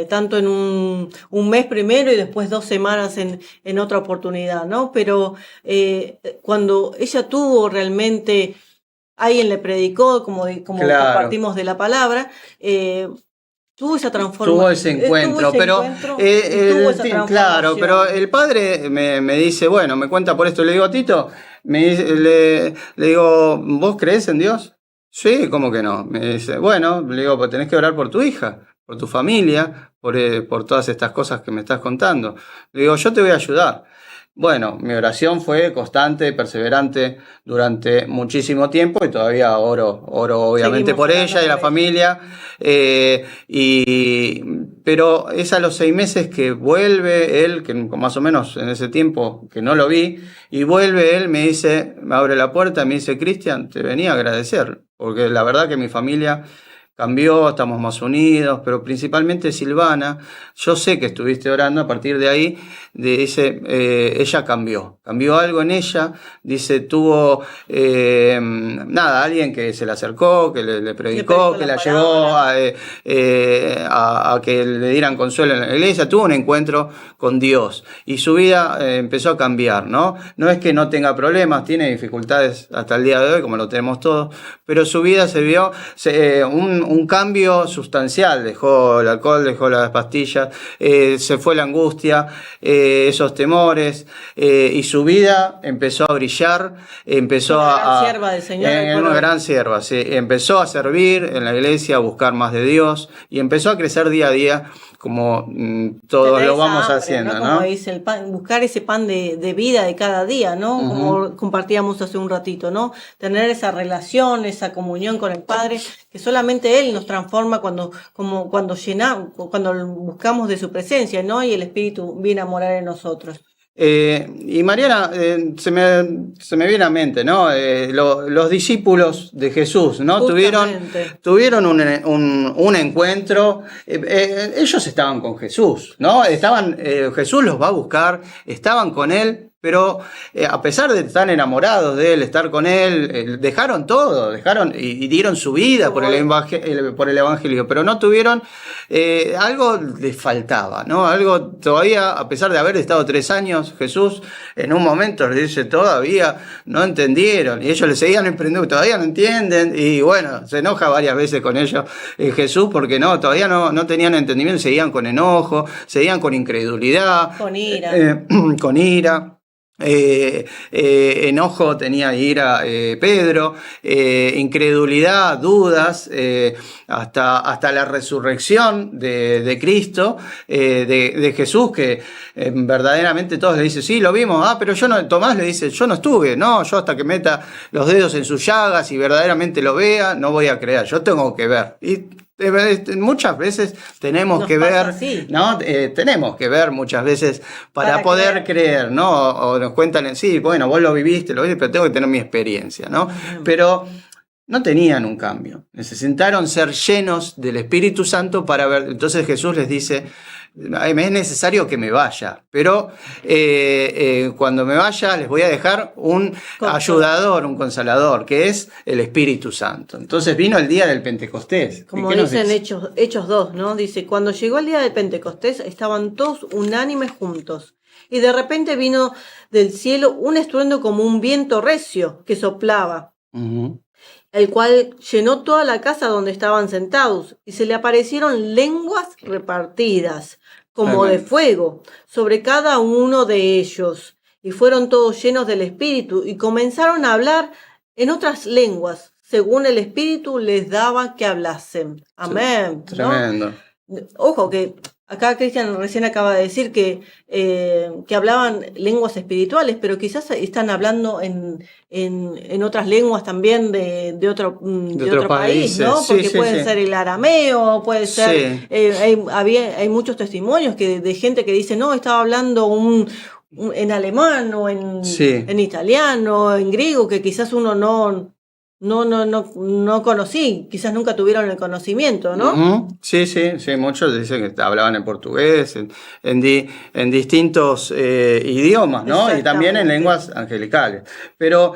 Tanto en un mes primero y después 2 semanas en otra oportunidad, ¿no? Pero cuando ella tuvo realmente, alguien le predicó, como claro, compartimos de la palabra, tuvo esa transformación. Tuvo ese encuentro, claro, pero el padre me dice, bueno, me cuenta por esto, le digo, Tito, le digo, ¿vos creés en Dios? Sí, ¿cómo que no? Me dice, bueno, le digo, pues tenés que orar por tu hija, por tu familia, por todas estas cosas que me estás contando. Le digo, yo te voy a ayudar. Bueno, mi oración fue constante, perseverante durante muchísimo tiempo y todavía oro obviamente por ella y la familia. Pero es a los 6 meses que vuelve él, que más o menos en ese tiempo que no lo vi, y vuelve él, me dice, me abre la puerta, me dice, Cristian, te venía a agradecer, porque la verdad que mi familia cambió, estamos más unidos, pero principalmente Silvana, yo sé que estuviste orando a partir de ahí, dice, ella cambió algo en ella, dice, tuvo, alguien que se le acercó, que le predicó, que la llevó a que le dieran consuelo en la iglesia, tuvo un encuentro con Dios y su vida empezó a cambiar, ¿no? No es que no tenga problemas, tiene dificultades hasta el día de hoy, como lo tenemos todos, pero su vida se vio un cambio sustancial, dejó el alcohol, dejó las pastillas, se fue la angustia, esos temores, y su vida empezó a brillar, empezó una gran sierva del Señor. Una gran sierva, sí, empezó a servir en la iglesia, a buscar más de Dios y empezó a crecer día a día como todos lo vamos haciendo, ¿no? Como dice el pan, buscar ese pan de vida de cada día, ¿no? Como compartíamos hace un ratito, ¿no? Tener esa relación, esa comunión con el Padre, que solamente Él nos transforma cuando buscamos de su presencia, ¿no? Y el Espíritu viene a morar en nosotros. Y Mariana, se me viene a mente, ¿no? Los discípulos de Jesús, ¿no? Tuvieron un encuentro. Ellos estaban con Jesús, ¿no? Jesús los va a buscar, estaban con Él. Pero a pesar de estar enamorados de Él, estar con Él, dejaron todo, y dieron su vida por el Evangelio, pero no tuvieron, algo les faltaba, ¿no? Algo todavía, a pesar de haber estado 3 años, Jesús en un momento les dice, todavía no entendieron, y ellos le seguían emprendiendo, todavía no entienden, y bueno, se enoja varias veces con ellos Jesús, porque todavía no tenían entendimiento, seguían con enojo, seguían con incredulidad, con ira. Enojo tenía ira Pedro, incredulidad, dudas, hasta la resurrección de Cristo, de Jesús, que verdaderamente todos le dicen, sí, lo vimos, pero Tomás le dice, yo no estuve, yo hasta que meta los dedos en sus llagas y verdaderamente lo vea, no voy a creer, yo tengo que ver. Y muchas veces tenemos que ver, ¿no? Tenemos que ver muchas veces para poder creer, ¿no? O nos cuentan, sí, bueno, vos lo viviste, pero tengo que tener mi experiencia, ¿no? Pero no tenían un cambio, necesitaron ser llenos del Espíritu Santo para ver. Entonces Jesús les dice, es necesario que me vaya, pero cuando me vaya les voy a dejar un ayudador, un consolador, que es el Espíritu Santo. Entonces vino el día del Pentecostés. Como dicen Hechos 2, ¿no? Dice, cuando llegó el día del Pentecostés estaban todos unánimes juntos. Y de repente vino del cielo un estruendo como un viento recio que soplaba. El cual llenó toda la casa donde estaban sentados, y se le aparecieron lenguas repartidas, como de fuego, sobre cada uno de ellos, y fueron todos llenos del Espíritu, y comenzaron a hablar en otras lenguas, según el Espíritu les daba que hablasen. Amén. Sí, tremendo. ¿No? Ojo, que acá Cristian recién acaba de decir que hablaban lenguas espirituales, pero quizás están hablando en otras lenguas también de otro país, ¿no? Porque puede ser el arameo, puede ser... Hay muchos testimonios de gente que dice, no, estaba hablando en alemán o en italiano, en griego, que quizás uno no conocí, quizás nunca tuvieron el conocimiento, ¿no? Sí, muchos dicen que hablaban en portugués, en distintos idiomas, ¿no? Y también en lenguas angelicales. Pero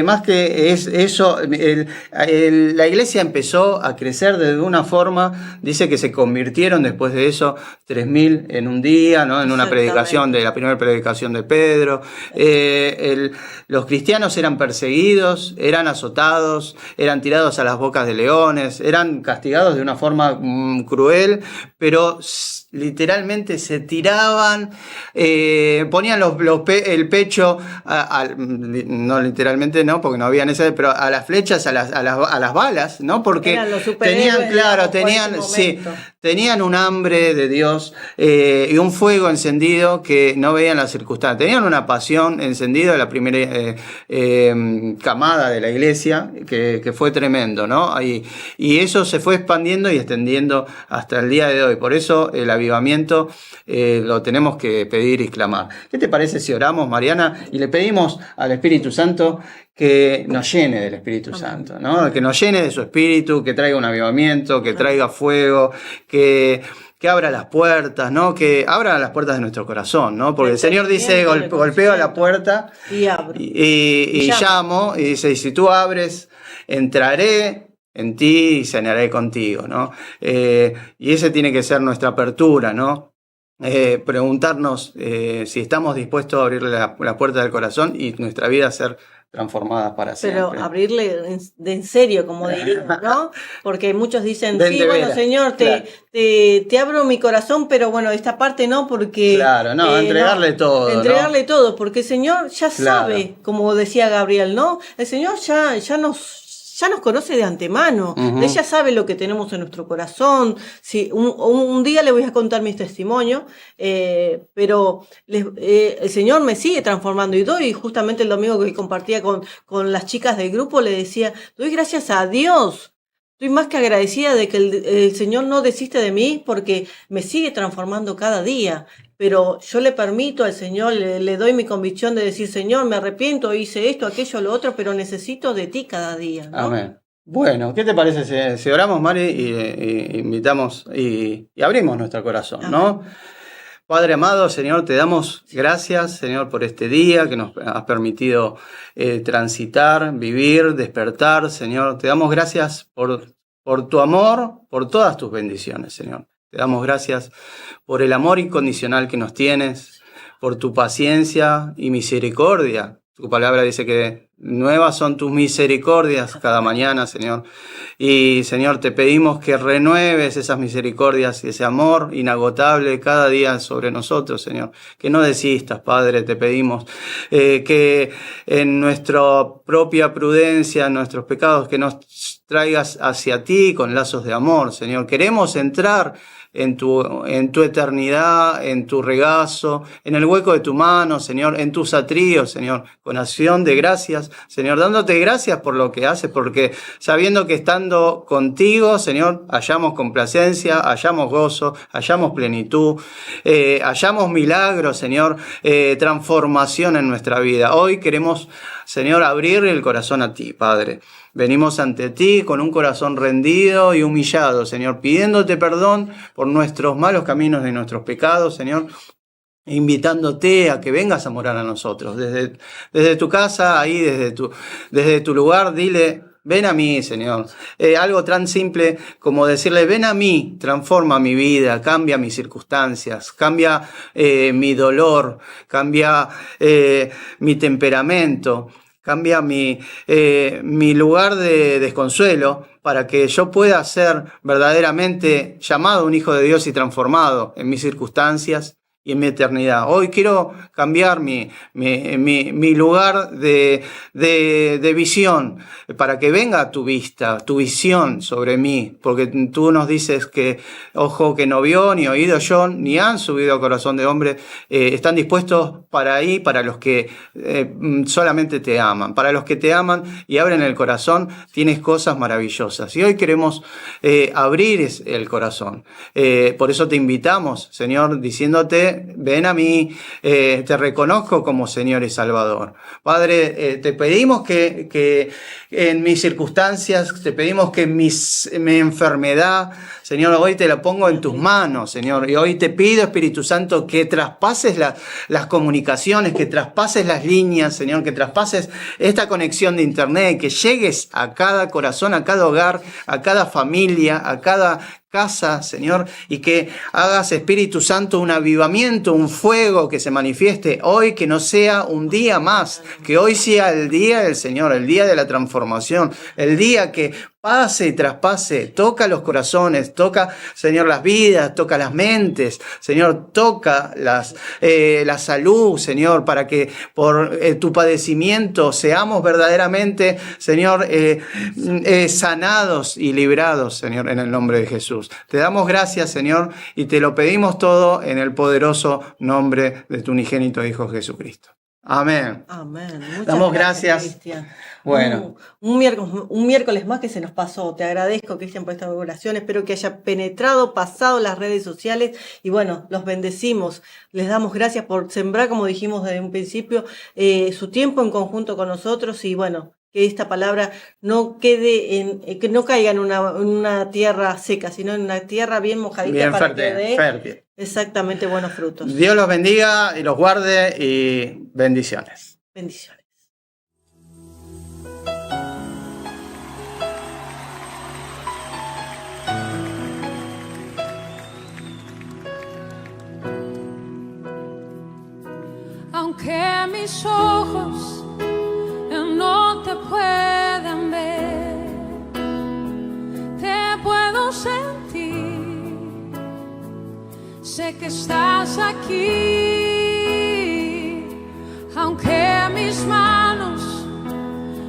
más que eso, la iglesia empezó a crecer de una forma, dice que se convirtieron después de eso 3.000 en un día, ¿no? En una predicación, la primera predicación de Pedro. Los cristianos eran perseguidos, eran azotados, eran tirados a las bocas de leones, eran castigados de una forma cruel, pero literalmente se tiraban, ponían el pecho, no literalmente no, porque no había esa, pero a las flechas, a las balas, ¿no? Porque tenían un hambre de Dios y un fuego encendido que no veían las circunstancias. Tenían una pasión encendida de la primera camada de la iglesia, que fue tremendo, ¿no? Y eso se fue expandiendo y extendiendo hasta el día de hoy. Por eso el avivamiento lo tenemos que pedir y clamar. ¿Qué te parece si oramos, Mariana, y le pedimos al Espíritu Santo que nos llene del Espíritu Santo, ¿no? Que nos llene de su Espíritu, que traiga un avivamiento, que traiga fuego, que abra las puertas, ¿no? Que abra las puertas de nuestro corazón, ¿no? Porque el Señor dice, golpeo a la puerta y abro. Y llamo, y dice, y si tú abres, entraré en ti y cenaré contigo, ¿no? Y ese tiene que ser nuestra apertura, ¿no? Preguntarnos si estamos dispuestos a abrirle la puerta del corazón y nuestra vida ser transformadas para siempre. Pero abrirle en serio, como diría, ¿no? Porque muchos dicen, sí, bueno, Señor, claro. te abro mi corazón, pero bueno, esta parte no, porque... Claro, no, entregarle todo. Entregarle todo, porque el Señor ya sabe, como decía Gabriel, ¿no? El Señor ya nos conoce de antemano. Uh-huh. Él ya sabe lo que tenemos en nuestro corazón. Si un día le voy a contar mis testimonios, pero el Señor me sigue transformando. Y doy, justamente el domingo que compartía con las chicas del grupo, le decía, doy gracias a Dios. Estoy más que agradecida de que el Señor no desiste de mí, porque me sigue transformando cada día. Pero yo le permito al Señor, le doy mi convicción de decir, Señor, me arrepiento, hice esto, aquello, lo otro, pero necesito de ti cada día, ¿no? Amén. Bueno, ¿qué te parece si oramos, Mari, y invitamos y abrimos nuestro corazón, Amén. ¿No? Padre amado, Señor, te damos gracias, Señor, por este día que nos has permitido transitar, vivir, despertar, Señor. Te damos gracias por tu amor, por todas tus bendiciones, Señor. Te damos gracias por el amor incondicional que nos tienes, por tu paciencia y misericordia. Tu palabra dice que nuevas son tus misericordias cada mañana, Señor. Y, Señor, te pedimos que renueves esas misericordias y ese amor inagotable cada día sobre nosotros, Señor. Que no desistas, Padre, te pedimos que en nuestra propia prudencia, en nuestros pecados, que nos traigas hacia ti con lazos de amor, Señor. Queremos entrar en tu eternidad, en tu regazo, en el hueco de tu mano, Señor, en tus atríos, Señor, con acción de gracias, Señor, dándote gracias por lo que haces, porque sabiendo que estando contigo, Señor, hallamos complacencia, hallamos gozo, hallamos plenitud, hallamos milagros, Señor, transformación en nuestra vida. Hoy queremos, Señor, abrir el corazón a ti, Padre. Venimos ante ti con un corazón rendido y humillado, Señor, pidiéndote perdón por nuestros malos caminos y nuestros pecados, Señor, invitándote a que vengas a morar a nosotros. Desde tu casa, ahí, desde tu lugar, dile, ven a mí, Señor. Algo tan simple como decirle, ven a mí, transforma mi vida, cambia mis circunstancias, cambia mi dolor, cambia mi temperamento. Cambia mi lugar de desconsuelo para que yo pueda ser verdaderamente llamado un hijo de Dios y transformado en mis circunstancias y en mi eternidad. Hoy quiero cambiar mi lugar de visión para que venga tu vista, tu visión sobre mí, porque tú nos dices que ojo que no vio, ni oído yo, ni han subido a corazón de hombre, están dispuestos para los que solamente te aman. Para los que te aman y abren el corazón, tienes cosas maravillosas. Y hoy queremos abrir el corazón. Por eso te invitamos, Señor, diciéndote, ven a mí, te reconozco como Señor y Salvador. Padre, te pedimos que en mis circunstancias, te pedimos que mi enfermedad, Señor, hoy te la pongo en tus manos, Señor. Y hoy te pido, Espíritu Santo, que traspases las comunicaciones, que traspases las líneas, Señor, que traspases esta conexión de internet, que llegues a cada corazón, a cada hogar, a cada familia, a cada casa, Señor, y que hagas, Espíritu Santo, un avivamiento, un fuego que se manifieste hoy, que no sea un día más, que hoy sea el día del Señor, el día de la transformación, el día que pase y traspase, toca los corazones, toca, Señor, las vidas, toca las mentes, Señor, toca la salud, Señor, para que por tu padecimiento seamos verdaderamente, Señor, sanados y librados, Señor, en el nombre de Jesús. Te damos gracias, Señor, y te lo pedimos todo en el poderoso nombre de tu unigénito Hijo Jesucristo. Amén. Amén. Muchas Damos gracias. Cristian. Bueno. Un miércoles más que se nos pasó. Te agradezco, Cristian, por esta oración. Espero que haya penetrado, pasado las redes sociales. Y bueno, los bendecimos. Les damos gracias por sembrar, como dijimos desde un principio, su tiempo en conjunto con nosotros. Y bueno, que esta palabra no quede que no caiga en una tierra seca, sino en una tierra bien mojadita, bien para fértil, que dé fértil. exactamente buenos frutos. Dios los bendiga y los guarde y bendiciones. Bendiciones. Aunque mis ojos no te puedan ver, te puedo sentir. Sé que estás aquí, aunque mis manos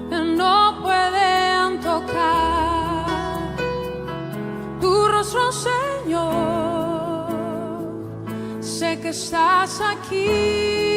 no pueden tocar tu rostro, Señor. Sé que estás aquí.